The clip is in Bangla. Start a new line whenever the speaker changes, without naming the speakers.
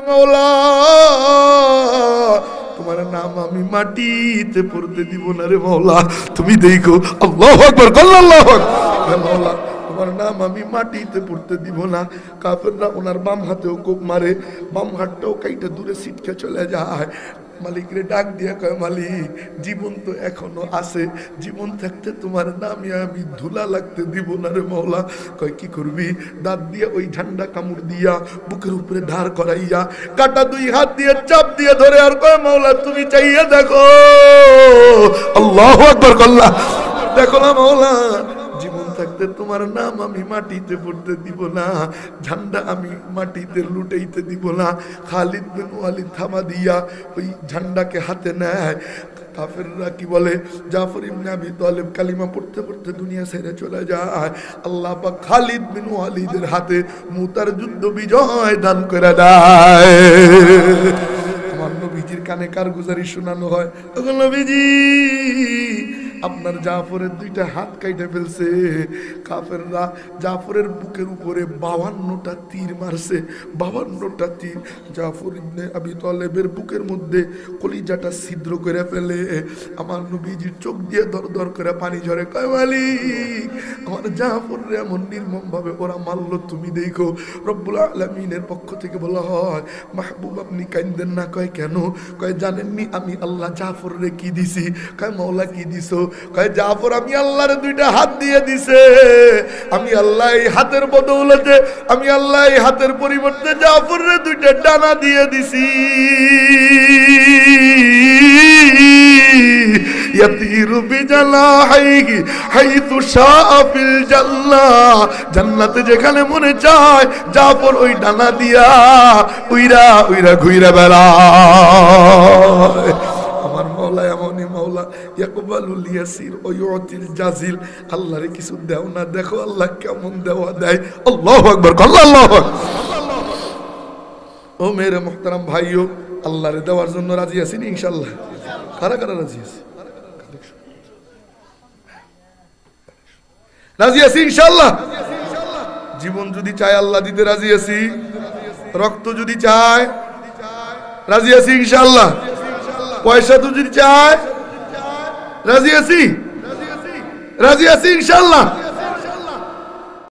মাওলা তোমার নাম আমি মাটিতে পড়তে দিব না রে মাওলা। তুমি দেখো, আল্লাহু আকবার, আল্লাহু আকবার। মাওলা তোমার নাম আমি মাটিতে পড়তে দিব না। কাফেররা ওনার বাম হাতেও কোপ মারে, বাম হাতটাও কাইটা দূরে ছিটকে চলে যায়। মালিকরে ডাক দিয়ে কয়, মালিক জীবন তো এখনো আছে, জীবন থাকতে তোমার নামে আমি ধুলা লাগতে দিব না রে মাওলা। কয় কি করবি? দাঁত দিয়ে ওই ঝান্ডা কামড় দিয়া বুকের উপরে ধার করাইয়া কাটা দুই হাত দিয়ে চাপ দিয়ে ধরে আর কয়, মাওলা তুমি চাইয়া দেখো। আল্লাহু আকবার, আল্লাহ দেখো না মাওলা, জীবন থাকতে তোমার নাম আমি মাটিতে পড়তে দিব না, ঝান্ডা আমি মাটিতে লুটাইতে দিব না। খালিদ বিন ওয়ালিদ থামা দিয়া ওই ঝান্ডাকে হাতে নেয়। কাফেররা কি বলে, জাফর ইবনে আবি তালিব কালিমা পড়তে পড়তে দুনিয়া ছেড়ে চলে যায়। আল্লাহ পাক খালিদ বিন ওয়ালিদের হাতে মুতার যুদ্ধ বিজয় দান করে দেয়। আমার নবীজির কানে কারগুজারি শোনানো হয়, তখন নবীজি আপনার জাফরের দুইটা হাত কাইটে ফেলছে। কাফেররা জাফরের বুকের উপরে 52টা তীর মারছে, 52টা তীর জাফর ইবনে আবি তালেবের বুকের মধ্যে কলিজাটা ছিদ্র করে ফেলে। আমার নবীজির চোখ দিয়ে দর দর করে পানি ঝরে। কয়, মালিক আমার জাফরে এমন নির্মম ভাবে ওরা মারলো, তুমি দেখো। রব্বুল আলামিনের পক্ষ থেকে বলা হয়, মাহবুব আপনি কাইন্দেন না। কয় কেন? কয় জানেননি আমি আল্লাহ জাফরে কি দিছি? কয় মাওলা কি দিছো? কয় জাফর আমি আল্লাহর দুইটা হাত দিয়ে দিছে, আমি আল্লাহ এই হাতের বদৌলতে, আমি আল্লাহ এই হাতের পরিবর্তে জাফরের দুইটা ডানা দিয়ে দিছি। ইয়াতিরু বিজালাহি হাইতু শাআ ফিল জান্নাহ, জান্নাতে যেখানে মনে চায় জাফর ওই ডানা দিয়া উইরা উইরা ঘুইরা বেড়ায়। আমার মাওলা এমনই মাওলা, ইয়াকবালুল ইয়াসির ওয়া ইউতিল জাজিল। আল্লাহরে কিছু দাও না, দেখো আল্লাহ কেমন দেওয়া দেয়। আল্লাহু আকবার, আল্লাহু আকবার। ও মেরে মুহতারাম ভাইও, আল্লাহরে দেওয়ার জন্য রাজি আছেন ইনশাআল্লাহ? কারা কারা রাজি আছে? রাজি আছি ইনশাআল্লাহ? জীবন যদি চায় আল্লাহ দিতে রাজি আছি, রক্ত যদি চায় রাজি আছি ইনশাআল্লাহ, পয়সা তো যদি চায় রাজি আছি, রাজি আছি ইনশাআল্লাহ।